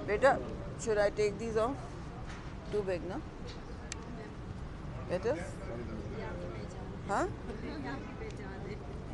Beta, should I take these off? Too big, no? Better? Huh?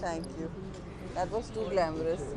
Thank you. That was too glamorous,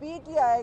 PTI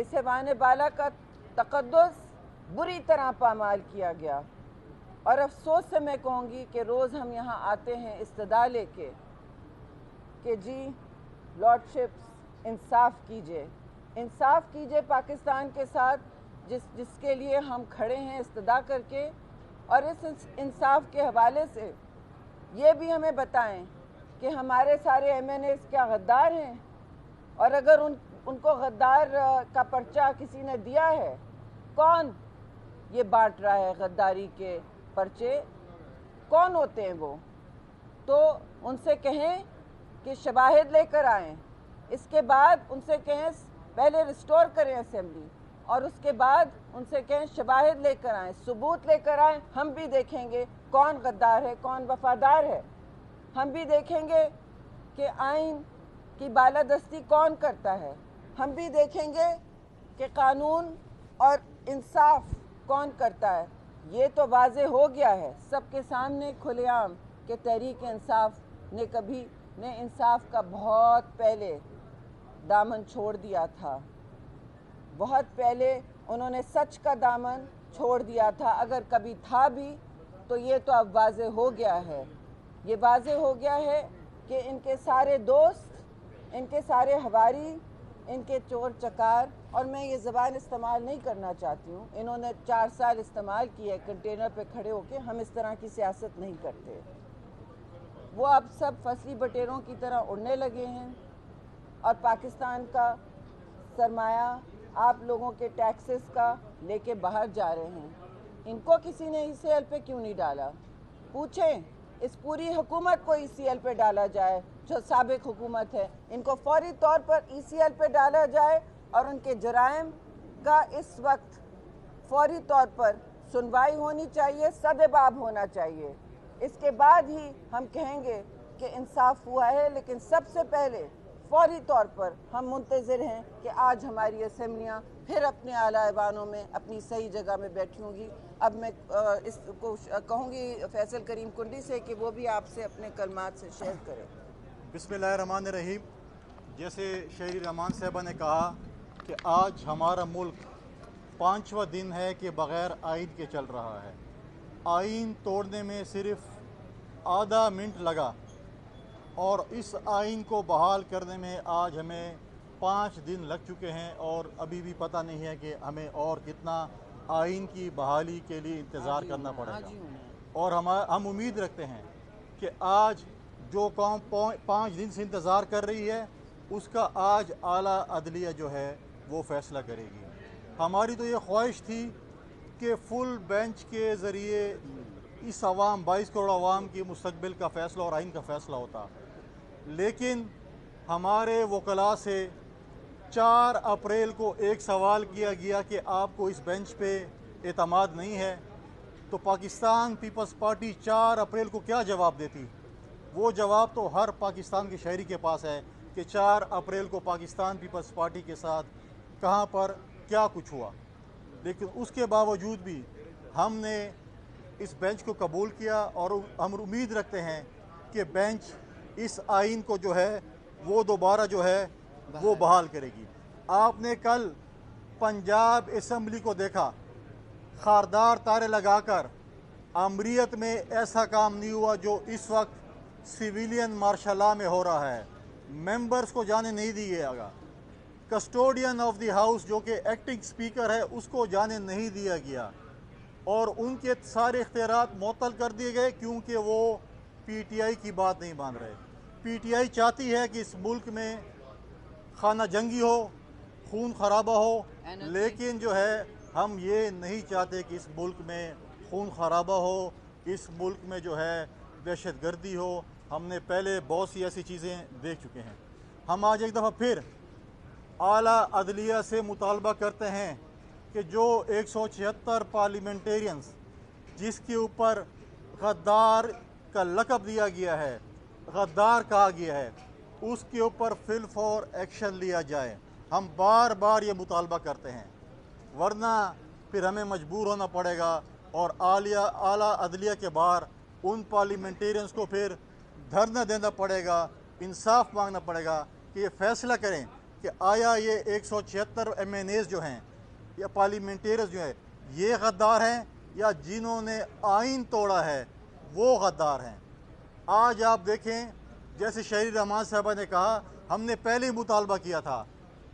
اس ایوان بالا کا تقدس بری طرح پامال کیا گیا، اور افسوس سے میں کہوں گی کہ روز ہم یہاں آتے ہیں استدعا لے کے کہ جی لارڈشپس انصاف کیجئے پاکستان کے ساتھ، جس کے لیے ہم کھڑے ہیں استدعا کر کے، اور اس انصاف کے حوالے سے یہ بھی ہمیں بتائیں کہ ہمارے سارے ایم این ایز کیا غدار ہیں، اور اگر ان کو غدار کا پرچہ کسی نے دیا ہے، کون یہ بانٹ رہا ہے غداری کے پرچے، کون ہوتے ہیں وہ؟ تو ان سے کہیں کہ شواہد لے کر آئیں، اس کے بعد ان سے کہیں پہلے ریسٹور کریں اسمبلی، اور اس کے بعد ان سے کہیں شواہد لے کر آئیں، ثبوت لے کر آئیں، ہم بھی دیکھیں گے کون غدار ہے کون وفادار ہے، ہم بھی دیکھیں گے کہ آئین کی بالادستی کون کرتا ہے، ہم بھی دیکھیں گے کہ قانون اور انصاف کون کرتا ہے۔ یہ تو واضح ہو گیا ہے سب کے سامنے کھلے عام کہ تحریک انصاف نے انصاف کا بہت پہلے دامن چھوڑ دیا تھا، بہت پہلے انہوں نے سچ کا دامن چھوڑ دیا تھا، اگر کبھی تھا بھی تو یہ تو اب واضح ہو گیا ہے، یہ واضح ہو گیا ہے کہ ان کے سارے دوست، ان کے سارے ہواری، ان کے چور چکار، اور میں یہ زبان استعمال نہیں کرنا چاہتی ہوں، انہوں نے 4 سال استعمال کیے کنٹینر پہ کھڑے ہو کے، ہم اس طرح کی سیاست نہیں کرتے، وہ اب سب فصلی بٹیروں کی طرح اڑنے لگے ہیں، اور پاکستان کا سرمایہ آپ لوگوں کے ٹیکسز کا لے کے باہر جا رہے ہیں۔ ان کو کسی نے ای سی ایل پہ کیوں نہیں ڈالا؟ پوچھیں، اس پوری حکومت کو ای سی ایل پہ ڈالا جائے جو سابق حکومت ہے، ان کو فوری طور پر ای سی ایل پہ ڈالا جائے، اور ان کے جرائم کا اس وقت فوری طور پر سنوائی ہونی چاہیے، سدباب ہونا چاہیے، اس کے بعد ہی ہم کہیں گے کہ انصاف ہوا ہے۔ لیکن سب سے پہلے فوری طور پر ہم منتظر ہیں کہ آج ہماری اسمبلیاں پھر اپنے اعلیٰ ایوانوں میں اپنی صحیح جگہ میں بیٹھی ہوں گی۔ اب میں اس کو کہوں گی فیصل کریم کنڈی سے کہ وہ بھی آپ سے اپنے کلمات سے شیئر کریں۔ بسم اللہ الرحمن الرحیم۔ جیسے شہری رحمان صاحبہ نے کہا کہ آج ہمارا ملک 5واں دن ہے کہ بغیر آئین کے چل رہا ہے، آئین توڑنے میں صرف آدھا منٹ لگا، اور اس آئین کو بحال کرنے میں آج ہمیں 5 دن لگ چکے ہیں، اور ابھی بھی پتہ نہیں ہے کہ ہمیں اور کتنا آئین کی بحالی کے لیے انتظار کرنا پڑے گا، اور ہم امید رکھتے ہیں کہ آج جو قوم 5 دن سے انتظار کر رہی ہے اس کا آج اعلیٰ عدلیہ جو ہے وہ فیصلہ کرے گی۔ ہماری تو یہ خواہش تھی کہ فل بینچ کے ذریعے اس 22 کروڑ عوام کی مستقبل کا فیصلہ اور آئین کا فیصلہ ہوتا، لیکن ہمارے وکلاء سے 4 اپریل کو ایک سوال کیا گیا کہ آپ کو اس بینچ پہ اعتماد نہیں ہے، تو پاکستان پیپلز پارٹی 4 اپریل کو کیا جواب دیتی؟ وہ جواب تو ہر پاکستان کے شہری کے پاس ہے کہ 4 اپریل کو پاکستان پیپلز پارٹی کے ساتھ کہاں پر کیا کچھ ہوا، لیکن اس کے باوجود بھی ہم نے اس بینچ کو قبول کیا، اور ہم امید رکھتے ہیں کہ بینچ اس آئین کو جو ہے وہ دوبارہ جو ہے وہ بحال کرے گی۔ آپ نے کل پنجاب اسمبلی کو دیکھا، خاردار تارے لگا کر امریت میں ایسا کام نہیں ہوا جو اس وقت سویلین مارشل لا میں ہو رہا ہے، ممبرز کو جانے نہیں دیا گیا، کسٹوڈین آف دی ہاؤس جو کہ ایکٹنگ سپیکر ہے اس کو جانے نہیں دیا گیا، اور ان کے سارے اختیارات معطل کر دیے گئے کیونکہ وہ پی ٹی آئی کی بات نہیں مان رہے۔ پی ٹی آئی چاہتی ہے کہ اس ملک میں خانہ جنگی ہو، خون خرابہ ہو، لیکن جو ہے ہم یہ نہیں چاہتے کہ اس ملک میں خون خرابہ ہو، اس ملک میں جو ہے دہشت گردی ہو۔ ہم نے پہلے بہت سی ایسی چیزیں دیکھ چکے ہیں۔ ہم آج ایک دفعہ پھر اعلیٰ عدلیہ سے مطالبہ کرتے ہیں کہ جو 176 پارلیمنٹیرینز جس کے اوپر غدار کا لقب دیا گیا ہے، غدار کہا گیا ہے، اس کے اوپر فی الفور ایکشن لیا جائے۔ ہم بار بار یہ مطالبہ کرتے ہیں، ورنہ پھر ہمیں مجبور ہونا پڑے گا اور اعلیٰ عدلیہ کے باہر ان پارلیمنٹیرینز کو پھر دھرنا دینا پڑے گا، انصاف مانگنا پڑے گا کہ یہ فیصلہ کریں کہ کہ آیا یہ 176 MNAs جو ہیں یا پارلیمنٹیرز جو ہیں یہ غدار ہیں یا جنہوں نے آئین توڑا ہے وہ غدار ہیں. آج آپ دیکھیں جیسے شہری رحمان صاحبہ نے کہا ہم نے پہلے مطالبہ کیا تھا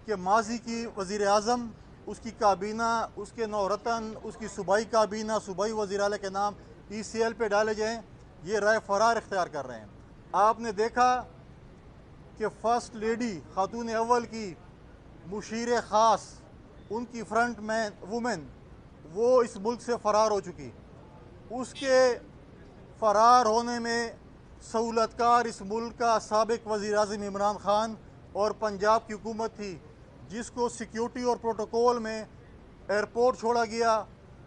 کہ ماضی کی وزیر اعظم اس کی کابینہ اس کے نورتن اس کی صوبائی کابینہ صوبائی وزیر اعلیٰ کے نام ECL پہ ڈالے جائیں. یہ رائے فرار اختیار کر رہے ہیں. آپ نے دیکھا کہ فرسٹ لیڈی خاتون اول کی مشیر خاص ان کی فرنٹ مین وومن وہ اس ملک سے فرار ہو چکی. اس کے فرار ہونے میں سہولت کار اس ملک کا سابق وزیر اعظم عمران خان اور پنجاب کی حکومت تھی جس کو سیکیورٹی اور پروٹوکول میں ایئرپورٹ چھوڑا گیا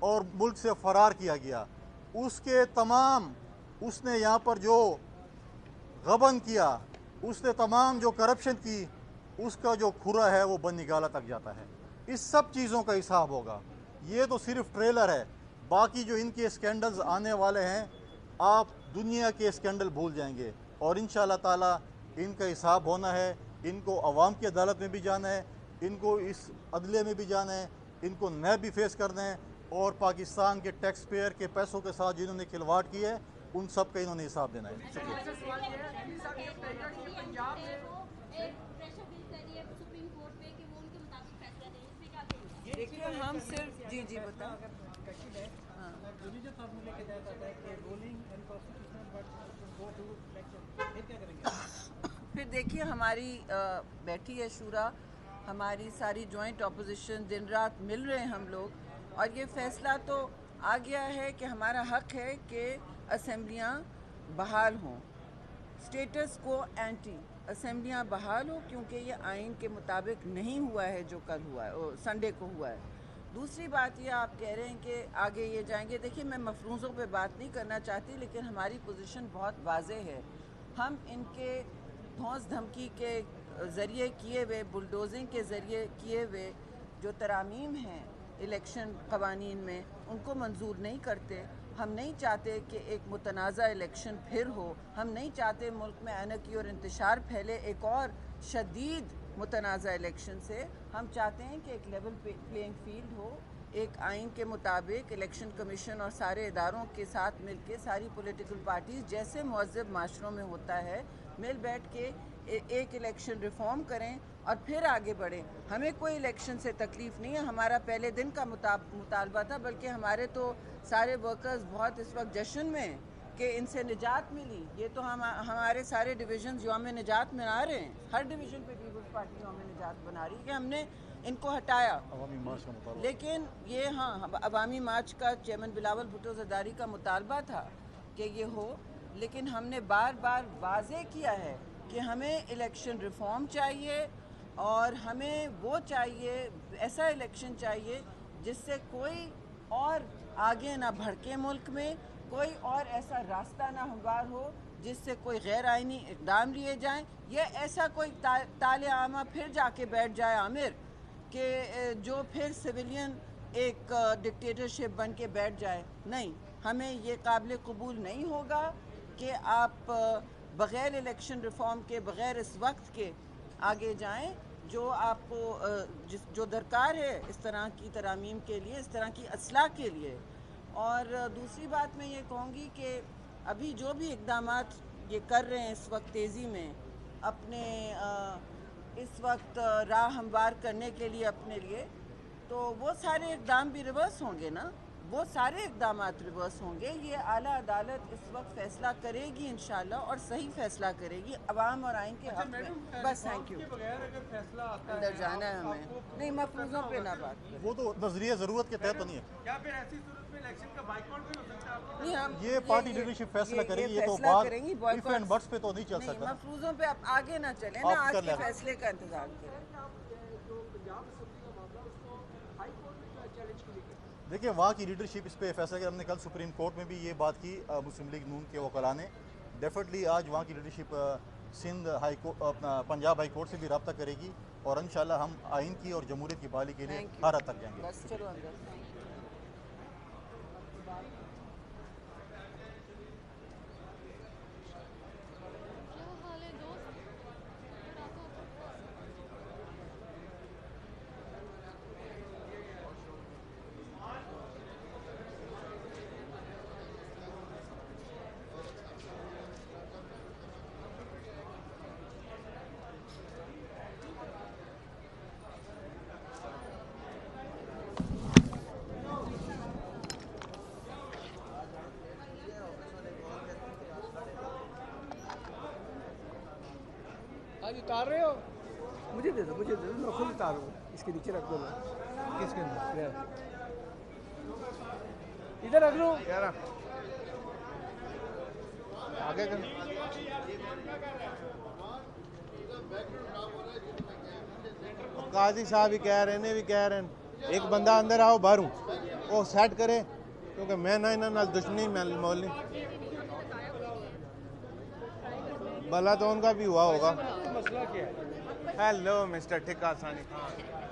اور ملک سے فرار کیا گیا. اس کے تمام اس نے یہاں پر جو غبن کیا اس نے تمام جو کرپشن کی اس کا جو کھرا ہے وہ بن نگالہ تک جاتا ہے. اس سب چیزوں کا حساب ہوگا. یہ تو صرف ٹریلر ہے. باقی جو ان کے اسکینڈلز آنے والے ہیں آپ دنیا کے اسکینڈل بھول جائیں گے اور انشاءاللہ تعالیٰ ان کا حساب ہونا ہے. ان کو عوام کی عدالت میں بھی جانا ہے, ان کو اس عدلے میں بھی جانا ہے, ان کو نیب بھی فیس کرنا ہے اور پاکستان کے ٹیکس پیئر کے پیسوں کے ساتھ جنہوں نے کھلواڑ کی ہے ان سب کا انہوں نے حساب دینا ہے. دیکھیے ہم صرف جی بتائیں. پھر دیکھیے ہماری بیٹھی ہے شورا, ہماری ساری جوائنٹ اپوزیشن دن رات مل رہے ہیں ہم لوگ اور یہ فیصلہ تو آ گیا ہے کہ ہمارا حق ہے کہ اسمبلیاں بحال ہوں. اسٹیٹس کو اینٹی اسمبلیاں بحال ہوں کیونکہ یہ آئین کے مطابق نہیں ہوا ہے جو کل ہوا ہے سنڈے کو ہوا ہے. دوسری بات یہ آپ کہہ رہے ہیں کہ آگے یہ جائیں گے. دیکھیے میں مفروضوں پہ بات نہیں کرنا چاہتی لیکن ہماری پوزیشن بہت واضح ہے. ہم ان کے دھونس دھمکی کے ذریعے کیے ہوئے بلڈوزنگ کے ذریعے کیے ہوئے جو ترامیم ہیں الیکشن قوانین میں ان کو منظور نہیں کرتے. ہم نہیں چاہتے کہ ایک متنازع الیکشن پھر ہو. ہم نہیں چاہتے ملک میں اینرکی اور انتشار پھیلے ایک اور شدید متنازع الیکشن سے. ہم چاہتے ہیں کہ ایک لیول پلینگ فیلڈ ہو, ایک آئین کے مطابق الیکشن کمیشن اور سارے اداروں کے ساتھ مل کے ساری پولیٹیکل پارٹیز جیسے مہذب معاشروں میں ہوتا ہے مل بیٹھ کے ایک الیکشن ریفارم کریں اور پھر آگے بڑھیں. ہمیں کوئی الیکشن سے تکلیف نہیں ہے. ہمارا پہلے دن کا مطالبہ تھا بلکہ ہمارے تو سارے ورکرز بہت اس وقت جشن میں کہ ان سے نجات ملی. یہ تو ہمارے سارے ڈویژنز یوم نجات منا رہے ہیں. ہر ڈویژن پہ پیپلز پارٹی یوم نجات بنا رہی ہے کہ ہم نے ان کو ہٹایا. عوامی مارچ کا مطالبہ لیکن یہ عوامی مارچ کا چیئرمین بلاول بھٹو زرداری کا مطالبہ تھا کہ یہ ہو, لیکن ہم نے بار بار واضح کیا ہے کہ ہمیں الیکشن ریفارم چاہیے اور ہمیں وہ چاہیے ایسا الیکشن چاہیے جس سے کوئی اور آگے نہ بڑھکے ملک میں, کوئی اور ایسا راستہ نہ ہموار ہو جس سے کوئی غیر آئینی اقدام لیے جائیں یا ایسا کوئی تالِ عامہ پھر جا کے بیٹھ جائے عامر کہ جو پھر سویلین ایک ڈکٹیٹرشپ بن کے بیٹھ جائے. نہیں, ہمیں یہ قابل قبول نہیں ہوگا کہ آپ بغیر الیکشن ریفارم کے بغیر اس وقت کے آگے جائیں. جو آپ کو جو درکار ہے اس طرح کی ترامیم کے لیے, اس طرح کی اصلاح کے لیے. اور دوسری بات میں یہ کہوں گی کہ ابھی جو بھی اقدامات یہ کر رہے ہیں اس وقت تیزی میں اپنے اس وقت راہ ہموار کرنے کے لیے اپنے لیے, تو وہ سارے اقدام بھی ریورس ہوں گے نا. وہ سارے اقدامات ریورس ہوں گے. یہ اعلیٰ عدالت اس وقت فیصلہ کرے گی انشاءاللہ اور صحیح فیصلہ کرے گی عوام اور آئین کے حق میں. بس تھینک یو. اندر جانا ہے ہمیں, نہیں مفروضوں پہ نہ بات کریں. وہ تو نظریہ ضرورت کے تحت تو نہیں ہے. کیا پھر ایسی صورت میں الیکشن کا بائیکاٹ بھی ہو سکتا ہے آپ کو؟ نہیں, ہم یہ پارٹی لیڈرشپ فیصلہ کرے گی. یہ تو فیصلہ بات کریں گی ایف اینڈ بٹس پہ تو نہیں چل سکتا. مفروضوں پہ آپ آگے نہ چلیں نا, آپ آج کر کے لیں. فیصلے کا انتظار کریں. دیکھیں وہاں کی لیڈرشپ اس پہ فیصلہ کیا. ہم نے کل سپریم کورٹ میں بھی یہ بات کی مسلم لیگ نون کے وکلاء نے. ڈیفینیٹلی آج وہاں کی لیڈرشپ سندھ ہائی کورٹ اپنا پنجاب ہائی کورٹ سے بھی رابطہ کرے گی اور انشاءاللہ ہم آئین کی اور جمہوریت کی بحالی کے لیے ہر حد تک جائیں گے. بس چلو اندر. اتار رہے ہو؟ مجھے دے دو میں خود اتاروں. اس کے نیچے رکھ دو میں. کس کے اندر ادھر رکھ لوں. یار آگے کر. قاضی صاحب بھی کہہ رہے ہیں ایک بندہ اندر آؤ باہر وہ سیٹ کرے کیونکہ میں نہ انہاں نال دشمنی میں مول نہیں بھلا تو ان کا بھی ہوا ہوگا. مسئلہ کیا ہے؟ ہیلو مسٹر ٹھکا ثانی خان.